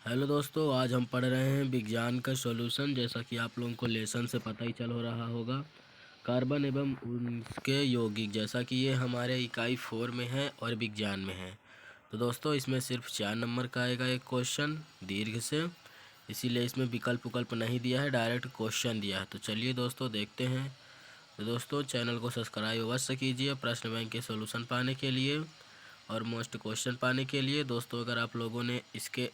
Hello दोस्तों, आज हम पढ़ रहे हैं विज्ञान का सॉल्यूशन। जैसा कि आप लोगों को लेसन से पता ही चल हो रहा होगा, कार्बन एवं उनके यौगिक, जैसा कि ये हमारे इकाई 4 में है और विज्ञान में है। तो दोस्तों इसमें सिर्फ 4 नंबर का आएगा एक क्वेश्चन दीर्घ से, इसीलिए इसमें विकल्प विकल्प नहीं दिया है, डायरेक्ट क्वेश्चन दिया है। तो चलिए दोस्तों देखते हैं। तो दोस्तों चैनल को सब्सक्राइब अवश्य कीजिए प्रश्न बैंक के सॉल्यूशन पाने के लिए और मोस्ट क्वेश्चन पाने के लिए। दोस्तों अगर आप लोगों ने इसके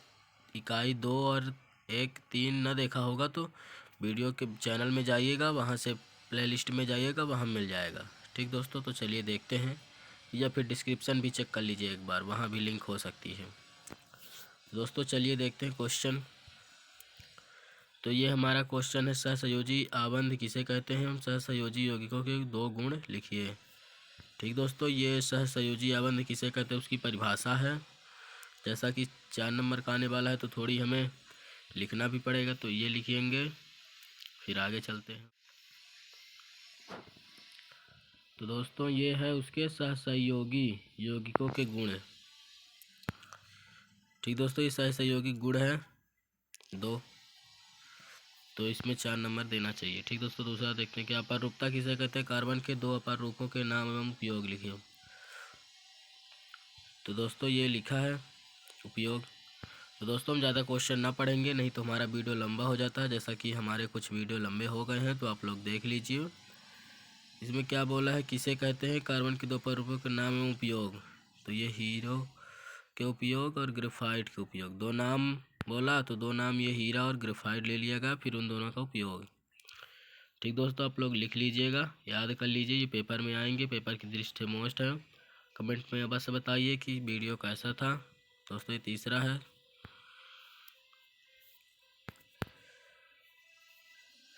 इकाई 2 और 1, 3 न देखा होगा तो वीडियो के चैनल में जाइएगा, वहाँ से प्लेलिस्ट में जाइएगा, वहाँ मिल जाएगा। ठीक दोस्तों, तो चलिए देखते हैं, या फिर डिस्क्रिप्शन भी चेक कर लीजिए एक बार, वहाँ भी लिंक हो सकती है। दोस्तों चलिए देखते हैं क्वेश्चन। तो ये हमारा क्वेश्चन है, सहसंयोजी आबंध किसे कहते हैं? हम सहसंयोजी यौगिकों के 2 गुण लिखिए। ठीक दोस्तों, ये सहसंयोजी आबंध किसे कहते हैं उसकी परिभाषा है। जैसा कि 4 नंबर का आने वाला है तो थोड़ी हमें लिखना भी पड़ेगा, तो ये लिखेंगे, फिर आगे चलते हैं। तो दोस्तों ये है उसके सहसंयोगी यौगिकों के गुण। ठीक दोस्तों, ये सहसंयोगी गुण है 2, तो इसमें 4 नंबर देना चाहिए। ठीक दोस्तों, दूसरा देखते हैं कि अपाररूपता किसे कहते हैं? कार्बन के 2 अपार रूपों के नाम एवं उपयोग लिखिए। तो दोस्तों ये लिखा है उपयोग। तो दोस्तों हम ज़्यादा क्वेश्चन ना पढ़ेंगे, नहीं तो हमारा वीडियो लंबा हो जाता है। जैसा कि हमारे कुछ वीडियो लंबे हो गए हैं, तो आप लोग देख लीजिए। इसमें क्या बोला है, किसे कहते हैं कार्बन के 2 रूपों के नाम एवं उपयोग। तो ये हीरो के उपयोग और ग्रेफाइट के उपयोग, 2 नाम बोला, तो 2 नाम ये हीरा और ग्रेफाइट ले लिएगा, फिर उन दोनों का उपयोग। ठीक दोस्तों, आप लोग लिख लीजिएगा, याद कर लीजिए, ये पेपर में आएंगे, पेपर की दृष्टि मोस्ट है। कमेंट में अवश्य बताइए कि वीडियो कैसा था। दोस्तों ये तीसरा है।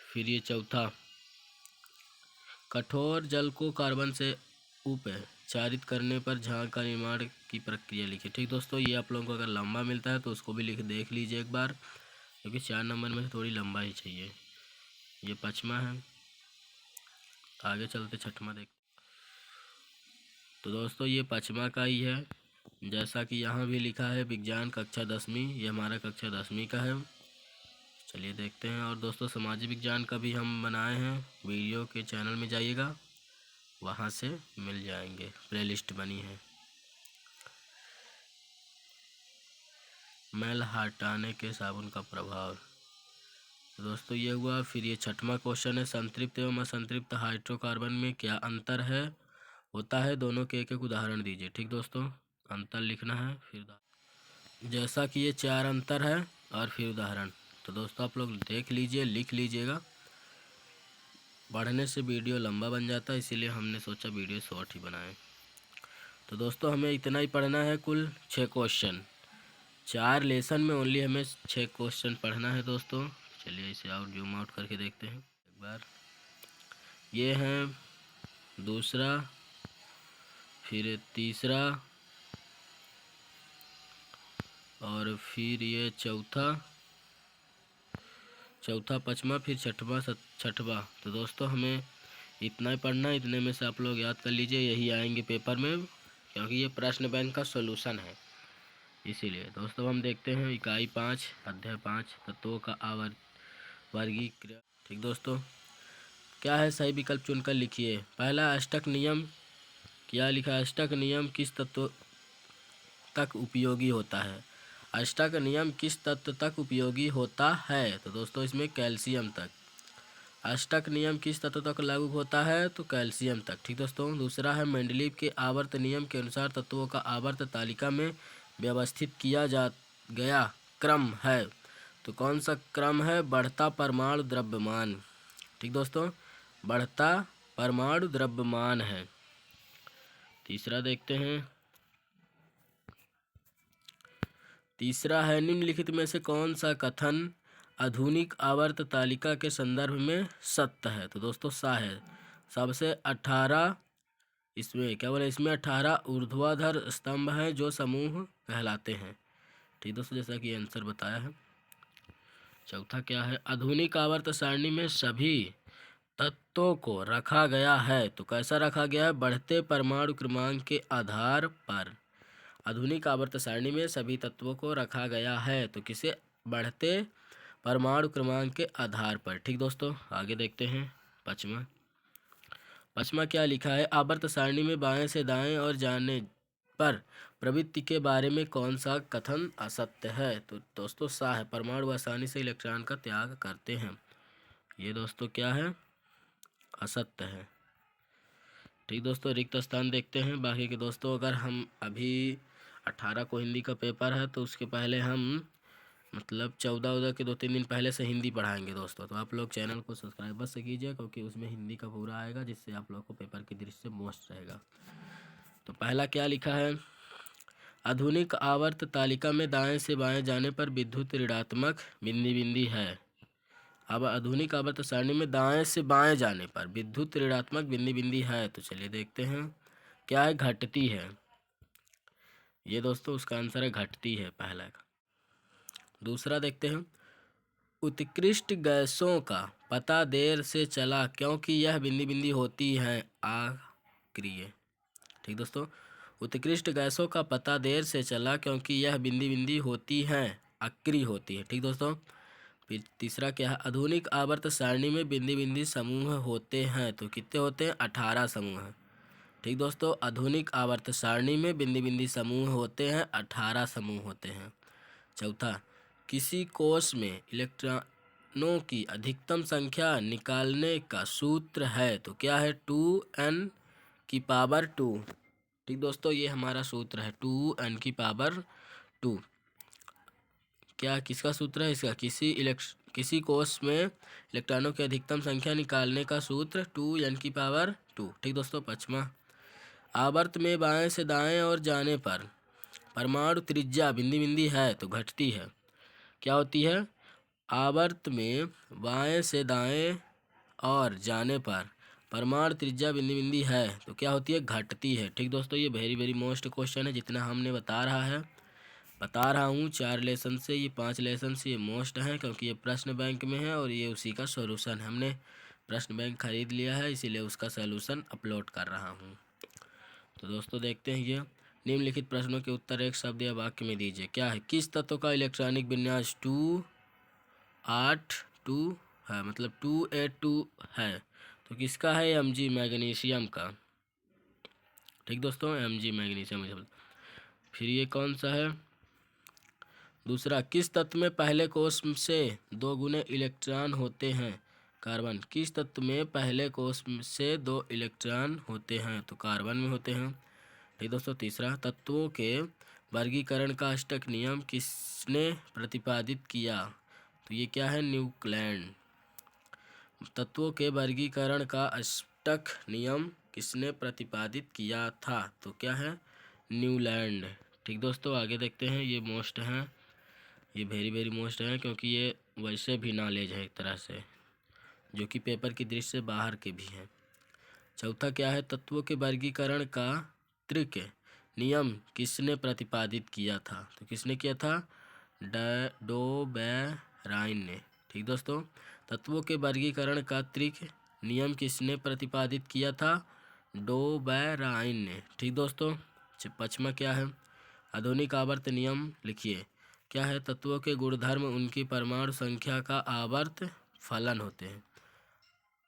फिर ये चौथा, कठोर जल को कार्बन से उपचारित करने पर झाग का निर्माण की प्रक्रिया लिखिए। ठीक दोस्तों, ये आप लोगों को अगर लंबा मिलता है तो उसको भी देख लीजिए एक बार, क्योंकि 4 नंबर में से थोड़ी लंबा ही चाहिए। ये 5वां है, आगे चलते 6वां देख। तो दोस्तों ये 5वां का ही है, जैसा कि यहाँ भी लिखा है विज्ञान कक्षा 10वीं, ये हमारा कक्षा 10वीं का है। चलिए देखते हैं। और दोस्तों सामाजिक विज्ञान का भी हम बनाए हैं, वीडियो के चैनल में जाइएगा, वहाँ से मिल जाएंगे, प्लेलिस्ट बनी है। मैल हटाने के साबुन का प्रभाव। तो दोस्तों ये हुआ। फिर ये 6वां क्वेश्चन है, संतृप्त एवं असंतृप्त हाइड्रोकार्बन में क्या अंतर है होता है? दोनों के एक एक उदाहरण दीजिए। ठीक दोस्तों, अंतर लिखना है, फिर जैसा कि ये 4 अंतर है और फिर उदाहरण। तो दोस्तों आप लोग देख लीजिए, लिख लीजिएगा, पढ़ने से वीडियो लंबा बन जाता है, इसीलिए हमने सोचा वीडियो शॉर्ट ही बनाएं। तो दोस्तों हमें इतना ही पढ़ना है, कुल 6 क्वेश्चन, 4 लेसन में ओनली हमें 6 क्वेश्चन पढ़ना है दोस्तों। चलिए इसे और जूम आउट करके देखते हैं एक बार। ये है दूसरा, फिर तीसरा, और फिर ये चौथा, 5वां, फिर 6वां। तो दोस्तों हमें इतना ही पढ़ना है, इतने में से आप लोग याद कर लीजिए, यही आएंगे पेपर में, क्योंकि ये प्रश्न बैंक का सॉल्यूशन है, इसीलिए। दोस्तों हम देखते हैं इकाई 5 अध्याय 5 तत्वों का वर्गीकरण। ठीक दोस्तों, क्या है सही विकल्प चुनकर लिखिए। पहला, अष्टक नियम। क्या लिखा है? अष्टक नियम किस तत्व तक उपयोगी होता है? अष्टक नियम किस तत्व तक उपयोगी होता है? तो दोस्तों इसमें कैल्शियम तक। अष्टक नियम किस तत्व तक लागू होता है? तो कैल्शियम तक। ठीक दोस्तों, दूसरा है मेंडलीव के आवर्त नियम के अनुसार तत्वों का आवर्त तालिका में व्यवस्थित किया जा गया क्रम है, तो कौन सा क्रम है? बढ़ता परमाणु द्रव्यमान। ठीक दोस्तों, बढ़ता परमाणु द्रव्यमान है। तीसरा देखते हैं, तीसरा है निम्नलिखित में से कौन सा कथन आधुनिक आवर्त तालिका के संदर्भ में सत्य है? तो दोस्तों सा है सबसे 18, इसमें क्या बोले, इसमें 18 ऊर्ध्वाधर स्तंभ हैं जो समूह कहलाते हैं। ठीक दोस्तों, जैसा कि आंसर बताया है। चौथा क्या है? आधुनिक आवर्त सारणी में सभी तत्वों को रखा गया है, तो कैसा रखा गया है? बढ़ते परमाणु क्रमांक के आधार पर। आधुनिक आवर्त सारणी में सभी तत्वों को रखा गया है, तो किसे? बढ़ते परमाणु क्रमांक के आधार पर। ठीक दोस्तों, आगे देखते हैं पचमा क्या लिखा है? आवर्त सारणी में बाएं से दाएं और जाने पर प्रवृत्ति के बारे में कौन सा कथन असत्य है? तो दोस्तों सा है, परमाणु आसानी से इलेक्ट्रॉन का त्याग करते हैं। ये दोस्तों क्या है? असत्य है। ठीक दोस्तों, रिक्त स्थान देखते हैं बाकी के दोस्तों। अगर हम अभी 18 को हिंदी का पेपर है तो उसके पहले हम मतलब 14 के 2-3 दिन पहले से हिंदी पढ़ाएंगे दोस्तों, तो आप लोग चैनल को सब्सक्राइब बस से कीजिए क्योंकि उसमें हिंदी का पूरा आएगा, जिससे आप लोग को पेपर की दृष्टि से मोस्ट रहेगा। तो पहला क्या लिखा है? आधुनिक आवर्त तालिका में दाएं से बाएं जाने पर विद्युत ऋणात्मक बिंदी बिंदी है। अब आधुनिक आवर्त सारणी में दाएं से बाएं जाने पर विद्युत ऋणात्मक बिंदी बिंदी है, तो चलिए देखते हैं क्या है? घटती है। ये दोस्तों उसका आंसर है घटती है, पहला का। दूसरा देखते हैं, उत्कृष्ट गैसों का पता देर से चला क्योंकि यह बिंदी बिंदी होती हैं अक्रिय। ठीक दोस्तों, उत्कृष्ट गैसों का पता देर से चला क्योंकि यह बिंदी बिंदी होती हैं अक्रिय होती है। ठीक दोस्तों, फिर तीसरा क्या है? आधुनिक आवर्त सारणी में बिंदी बिंदी समूह होते हैं, तो कितने होते हैं? 18 समूह हैं। ठीक दोस्तों, आधुनिक आवर्त सारणी में बिंदी बिंदी समूह होते हैं, 18 समूह होते हैं। चौथा, किसी कोश में इलेक्ट्रॉनों की अधिकतम संख्या निकालने का सूत्र है, तो क्या है? 2n⁻²। ठीक दोस्तों, ये हमारा सूत्र है 2n⁻²। क्या किसका सूत्र है इसका? किसी कोश में इलेक्ट्रॉनों की अधिकतम संख्या निकालने का सूत्र 2n⁻²। ठीक दोस्तों, पचमा, आवर्त में बाएं से दाएं और जाने पर परमाणु त्रिज्या बिंदी बिंदी है, तो घटती है। क्या होती है? आवर्त में बाएं से दाएं और जाने पर परमाणु त्रिज्या बिंदी बिंदी है, तो क्या होती है? घटती है। ठीक दोस्तों, ये वेरी वेरी मोस्ट क्वेश्चन है, जितना हमने बता रहा हूँ 4 लेसन से, ये 5 लेसन से ये मोस्ट हैं क्योंकि ये प्रश्न बैंक में है और ये उसी का सॉल्यूशन है। हमने प्रश्न बैंक खरीद लिया है, इसीलिए उसका सॉल्यूशन अपलोड कर रहा हूँ। तो दोस्तों देखते हैं, ये निम्नलिखित प्रश्नों के उत्तर एक शब्द या वाक्य में दीजिए। क्या है? किस तत्व का इलेक्ट्रॉनिक विन्यास 282 है, मतलब 282 है, तो किसका है? Mg, मैग्नीशियम का। ठीक दोस्तों, Mg मैग्नीशियम। फिर ये कौन सा है? दूसरा, किस तत्व में पहले कोष से 2 गुने इलेक्ट्रॉन होते हैं? कार्बन। किस तत्व में पहले कोष से 2 इलेक्ट्रॉन होते हैं? तो कार्बन में होते हैं। ठीक दोस्तों, तीसरा, तत्वों के वर्गीकरण का अष्टक नियम किसने प्रतिपादित किया? तो ये क्या है? न्यूलैंड। तत्वों के वर्गीकरण का अष्टक नियम किसने प्रतिपादित किया था? तो क्या है? न्यूलैंड। ठीक दोस्तों, आगे देखते हैं, ये मोस्ट हैं, ये वेरी वेरी मोस्ट है क्योंकि ये वैसे भी नॉलेज है एक तरह से, जो कि पेपर की दृष्टि से बाहर के भी हैं। चौथा क्या है? तत्वों के वर्गीकरण का त्रिक नियम किसने प्रतिपादित किया था? तो किसने किया था? डोबेराइन ने। ठीक दोस्तों, तत्वों के वर्गीकरण का त्रिक नियम किसने प्रतिपादित किया था? डोबेराइन ने। ठीक दोस्तों, पचमा क्या है? आधुनिक आवर्त नियम लिखिए। क्या है? तत्वों के गुणधर्म उनकी परमाणु संख्या का आवर्त फलन होते हैं।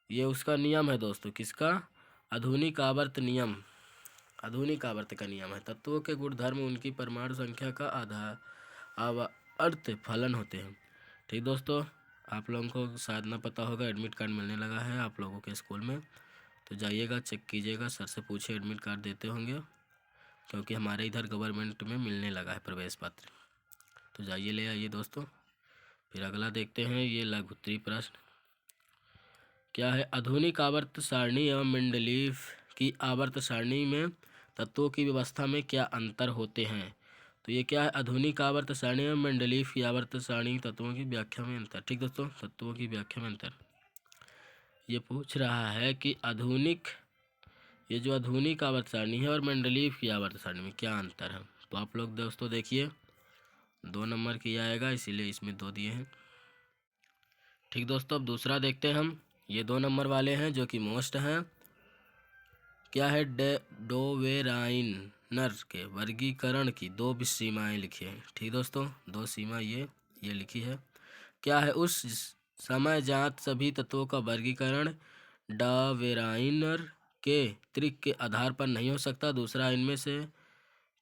ये उसका नियम है दोस्तों, किसका? आधुनिक आवर्त नियम, आधुनिक आवर्त का नियम है। तत्वों के गुणधर्म उनकी परमाणु संख्या का आवर्त फलन होते हैं। ठीक दोस्तों, आप लोगों को शायद ना पता होगा, एडमिट कार्ड मिलने लगा है आप लोगों के स्कूल में, तो जाइएगा चेक कीजिएगा, सर से पूछिए एडमिट कार्ड देते होंगे, क्योंकि हमारे इधर गवर्नमेंट में मिलने लगा है प्रवेश पत्र। तो जाइए ले आइए दोस्तों। फिर अगला देखते हैं, ये लघुत्तरीय प्रश्न। क्या है? आधुनिक आवर्त सारणी एवं मेंडलीव की आवर्त सारणी में तत्वों की व्यवस्था में क्या अंतर होते हैं? तो ये क्या है? आधुनिक आवर्त सारणी एवं मेंडलीव की आवर्त सारणी तत्वों की व्याख्या में अंतर। ठीक दोस्तों, तत्वों की व्याख्या में अंतर ये पूछ रहा है कि आधुनिक, ये जो आधुनिक आवर्त सारणी है और मेंडलीव की आवर्त सारणी में क्या अंतर है? तो आप लोग दोस्तों देखिए, 2 नंबर की आएगा, इसीलिए इसमें 2 दिए हैं। ठीक दोस्तों, अब दूसरा देखते हैं हम, ये 2 नंबर वाले हैं जो कि मोस्ट हैं। क्या है डोवेराइनर के वर्गीकरण की दो सीमाएं लिखी हैं। ठीक दोस्तों, दो सीमा ये लिखी है। क्या है उस समय जात सभी तत्वों का वर्गीकरण डोवेराइनर के त्रिक के आधार पर नहीं हो सकता। दूसरा, इनमें से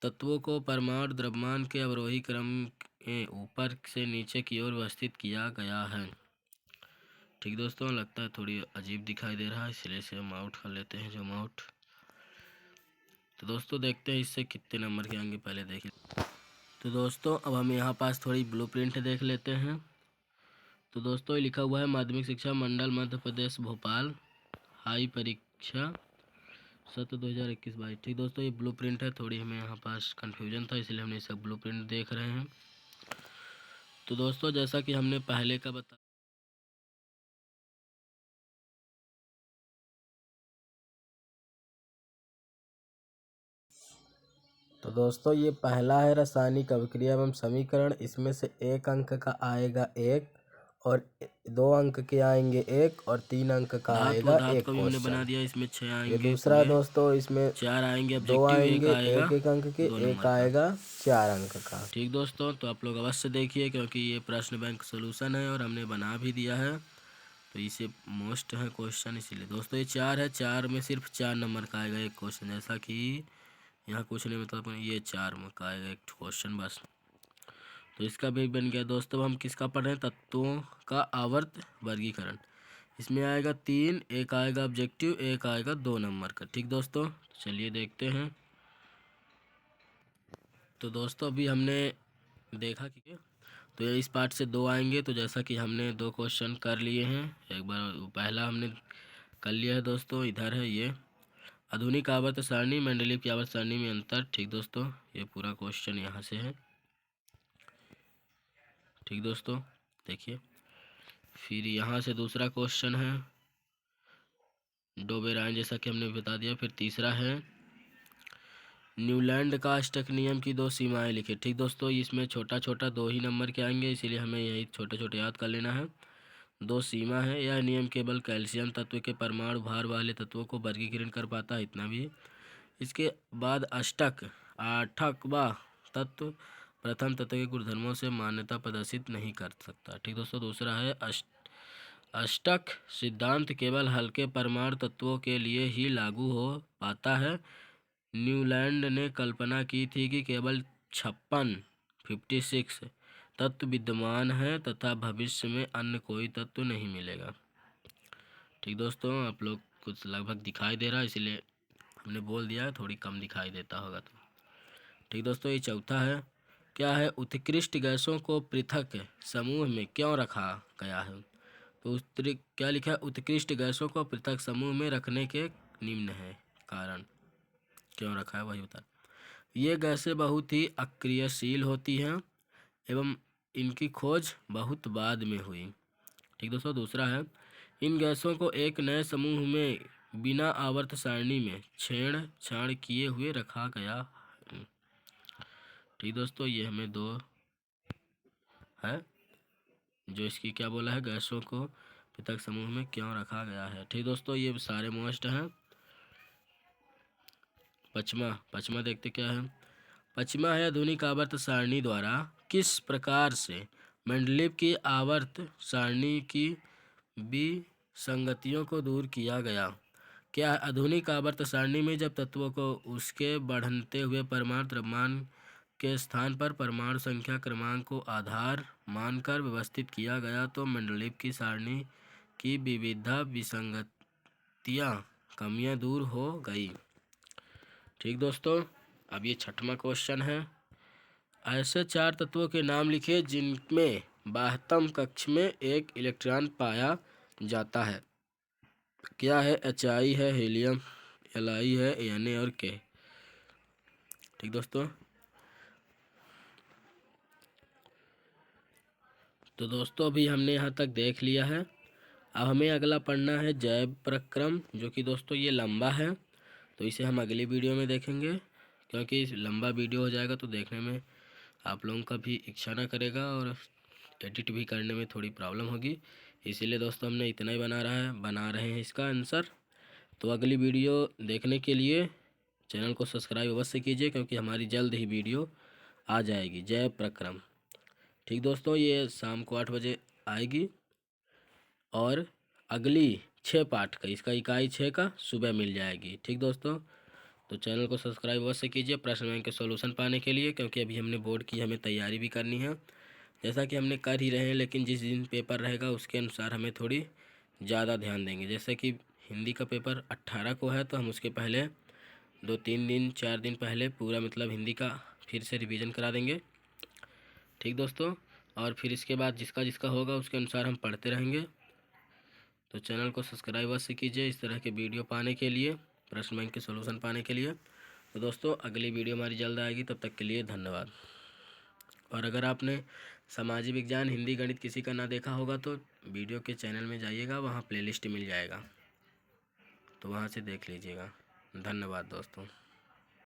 तत्वों को परमाणु द्रव्यमान के अवरोही क्रम में ऊपर से नीचे की ओर व्यवस्थित किया गया है। ठीक दोस्तों, लगता है थोड़ी अजीब दिखाई दे रहा है, इसलिए इसे हम आउट कर लेते हैं, जो आउट। तो दोस्तों देखते हैं इससे कितने नंबर के आएंगे, पहले देखिए। तो दोस्तों अब हम यहाँ पास थोड़ी ब्लूप्रिंट देख लेते हैं। तो दोस्तों ये लिखा हुआ है माध्यमिक शिक्षा मंडल मध्य प्रदेश भोपाल हाई परीक्षा सत्र 2021-22। ठीक दोस्तों, ये ब्लूप्रिंट है, थोड़ी हमें यहाँ पास कन्फ्यूजन था, इसलिए हमने सब ब्लूप्रिंट देख रहे हैं। तो दोस्तों जैसा कि हमने पहले का बता तो दोस्तों ये पहला है रासायनिक अभिक्रिया एवं समीकरण। इसमें से 1 अंक का आएगा 1 और 2 अंक के आएंगे 1 और 3 अंक का आएगा 1 को भी हमने बना क्वेश्चन। दिया, इसमें 6 ये आएंगे दूसरा पूरे, दोस्तों, इसमें 4 आएंगे 2 ऑब्जेक्टिव, 1 आएंगे आएगा 1 अंक के, 2 1 नंबर का। आएगा 4 अंक का। ठीक दोस्तों, तो आप लोग अवश्य देखिए, क्योंकि ये प्रश्न बैंक सोल्यूशन है और हमने बना भी दिया है, तो इसे मोस्ट है क्वेश्चन, इसीलिए दोस्तों ये 4 है। 4 में सिर्फ 4 नंबर का आएगा एक क्वेश्चन, जैसा कि यहाँ कुछ नहीं, मतलब ये 4 में का आएगा एक क्वेश्चन बस। तो इसका भी बन गया दोस्तों। हम किसका पढ़ रहे हैं, तत्वों का आवर्त वर्गीकरण। इसमें आएगा 3, एक आएगा ऑब्जेक्टिव, एक आएगा 2 नंबर का। ठीक दोस्तों, चलिए देखते हैं। तो दोस्तों अभी हमने देखा कि तो ये इस पार्ट से 2 आएंगे, तो जैसा कि हमने 2 क्वेश्चन कर लिए हैं, एक बार पहला हमने कर लिया है दोस्तों, इधर है ये आधुनिक आवर्त सारणी मेंडलीव की आवर्त सारणी में अंतर। ठीक दोस्तों, ये पूरा क्वेश्चन यहाँ से है। ठीक दोस्तों देखिए, फिर यहाँ से दूसरा क्वेश्चन है डोबेराइन, जैसा कि हमने बता दिया। फिर तीसरा है न्यूलैंड का अष्टक नियम की 2 सीमाएं लिखे। ठीक दोस्तों, इसमें छोटा छोटा 2 ही नंबर के आएंगे, इसीलिए हमें यही छोटे छोटे याद कर लेना है। 2 सीमा है, यह नियम केवल कैल्शियम तत्व के परमाणु भार वाले तत्वों को वर्गीकरण कर पाता है, इतना भी। इसके बाद अष्टक आठकवा तत्व प्रथम तत्व के गुणधर्मों से मान्यता प्रदर्शित नहीं कर सकता। ठीक दोस्तों, दूसरा है अष्टक सिद्धांत केवल हल्के परमाणु तत्वों के लिए ही लागू हो पाता है। न्यूलैंड ने कल्पना की थी कि केवल 56 तत्व विद्यमान है तथा भविष्य में अन्य कोई तत्व नहीं मिलेगा। ठीक दोस्तों, आप लोग कुछ लगभग दिखाई दे रहा है, इसलिए हमने बोल दिया है, थोड़ी कम दिखाई देता होगा तो। ठीक दोस्तों, ये चौथा है। क्या है उत्कृष्ट गैसों को पृथक समूह में क्यों रखा गया है। तो क्या लिखा है, उत्कृष्ट गैसों को पृथक समूह में रखने के निम्न है कारण। क्यों रखा है वही बता। ये गैसें बहुत ही अक्रियशील होती हैं एवं इनकी खोज बहुत बाद में हुई। ठीक दोस्तों, दूसरा है इन गैसों को एक नए समूह में बिना आवर्त सारणी में छेड़छाड़ किए हुए रखा गया है। ठीक दोस्तों, ये हमें 2 है जो इसकी क्या बोला है, गैसों को पृथक समूह में क्यों रखा गया है। ठीक दोस्तों, ये सारे मोस्ट हैं। पचमा देखते क्या है। पचमा है आधुनिक आवर्त सारणी द्वारा किस प्रकार से मेंडलीव की आवर्त सारणी की विसंगतियों को दूर किया गया। क्या आधुनिक आवर्त सारणी में जब तत्वों को उसके बढ़ते हुए परमाणु द्रव्यमान के स्थान पर परमाणु संख्या क्रमांक को आधार मानकर व्यवस्थित किया गया, तो मेंडलीव की सारणी की विविधा विसंगतियाँ कमियाँ दूर हो गई। ठीक दोस्तों, अब ये 6वां क्वेश्चन है। ऐसे 4 तत्वों के नाम लिखे जिनमें बाह्यतम कक्ष में एक इलेक्ट्रॉन पाया जाता है। क्या है, HI है, हीलियम, Li है, Na और K। ठीक दोस्तों, तो दोस्तों अभी हमने यहाँ तक देख लिया है। अब हमें अगला पढ़ना है जैव प्रक्रम, जो कि दोस्तों ये लंबा है, तो इसे हम अगली वीडियो में देखेंगे, क्योंकि लंबा वीडियो हो जाएगा तो देखने में आप लोगों का भी इच्छा ना करेगा और एडिट भी करने में थोड़ी प्रॉब्लम होगी। इसीलिए दोस्तों हमने इतना ही बना रहे हैं इसका आंसर। तो अगली वीडियो देखने के लिए चैनल को सब्सक्राइब अवश्य कीजिए, क्योंकि हमारी जल्द ही वीडियो आ जाएगी। जय प्रक्रम। ठीक दोस्तों, ये शाम को 8 बजे आएगी और अगली 6 पार्ट का, इसका इकाई 6 का सुबह मिल जाएगी। ठीक दोस्तों, तो चैनल को सब्सक्राइब अवश्य कीजिए प्रश्न बैंक के सॉल्यूशन पाने के लिए, क्योंकि अभी हमने बोर्ड की हमें तैयारी भी करनी है। जैसा कि हमने कर ही रहे हैं, लेकिन जिस दिन पेपर रहेगा उसके अनुसार हमें थोड़ी ज़्यादा ध्यान देंगे। जैसे कि हिंदी का पेपर 18 को है, तो हम उसके पहले 2-3 दिन 4 दिन पहले पूरा मतलब हिंदी का फिर से रिवीजन करा देंगे। ठीक दोस्तों, और फिर इसके बाद जिसका जिसका होगा उसके अनुसार हम पढ़ते रहेंगे। तो चैनल को सब्सक्राइब अवश्य कीजिए इस तरह के वीडियो पाने के लिए, प्रश्न बैंक के सॉल्यूशन पाने के लिए। तो दोस्तों, अगली वीडियो हमारी जल्द आएगी, तब तक के लिए धन्यवाद। और अगर आपने सामाजिक विज्ञान, हिंदी, गणित किसी का ना देखा होगा तो वीडियो के चैनल में जाइएगा, वहाँ प्लेलिस्ट मिल जाएगा, तो वहाँ से देख लीजिएगा। धन्यवाद दोस्तों।